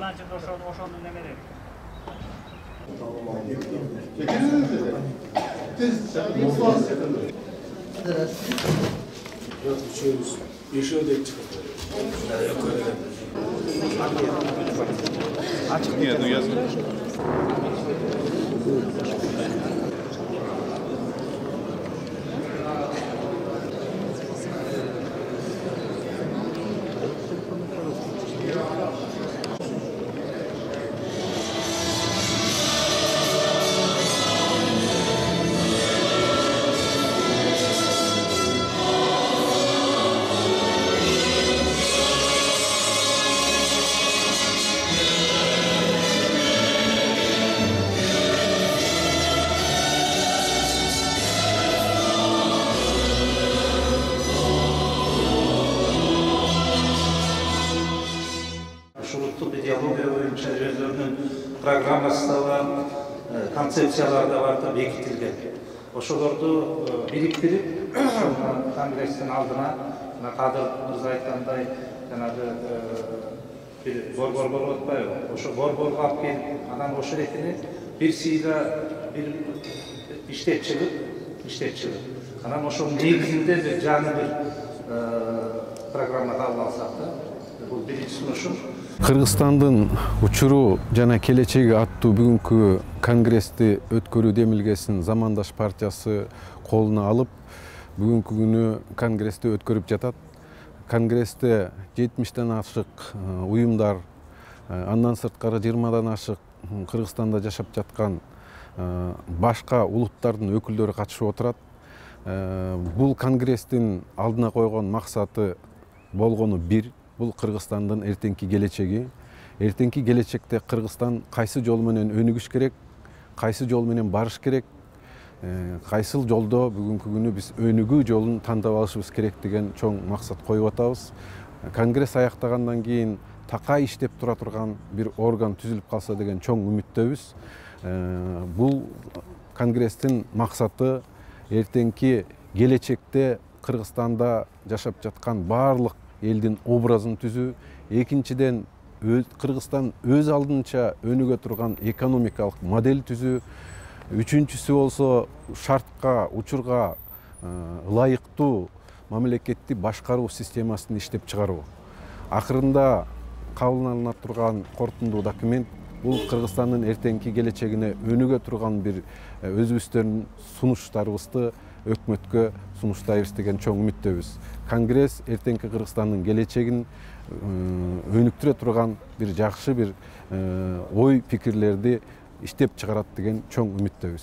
Yılancı oşonun nemeleri. Açık niye yazın? Şurutluk ideologiya boyunca özlerinin programması da var, konsepsiyalar da var da bekitilgen. Oşolordu biriktirip Kongres'in aldına Kadir Mırza aytkanday bir bor otpay o. Oşo bor kalp gelip adam oşu retini bir sıyla bir işletçilik. Adam oşonun negizinde bir canı bir programmada alsak da bu birinci sunuşum. Kırgızstandın uçuru jana келечеги аттуу бүгүнкү конгрессти өткөрүү демилгесин Замандаш партиясы колуна алып, бүгүнкү күнү конгрессти өткөрүп жатат. Конгрессте 70-тен ашык уюмдар, андан сырткары 20-дан ашык Кыргызстанда жашап жаткан башка улуттардын өкүлдөрү катышып отурат. Бул конгресстин алдына койгон максаты болгону бир. Бұл Кыргызстандын эртеңки келечеги. Эртеңки келечекте Кыргызстан кайсы жол менен өнүгүш керек, кайсы жол менен барыш керек, кайсыл жолдо бүгүнкү күнү биз өнүгүү жолун тандап алышыбыз керек деген чоң максат коюп атабыз. Конгресс аяктагандан кийин такай иштеп тура турган бир орган түзүлүп калса деген чоң үмүттөбүз. Бул конгресстин максаты эртеңки келечекте Кыргызстанда жашап жаткан баардык элдин образын түзүү, экинчиден Кыргызстан өз алдынча өнүгө турган экономикалык модель түзүү, үчүнчүсү болсо шартка, учурга ылайыктуу мамлекетти башкаруу системасын иштеп чыгаруу. Акырында кабылдана турган корутундуу документ бул Кыргызстандын эртеңки келечегине өнүгө турган бир өзүбүздүн сунуштарыбызды өкмөткө сунуштайбыз деген чоң үмүттөбүз. Конгресс эртеңки Кыргызстандын келечегин өнүктүрө турган бир жакшы бир ой пикирлерди иштеп чыгарат деген чоң үмүттөбүз.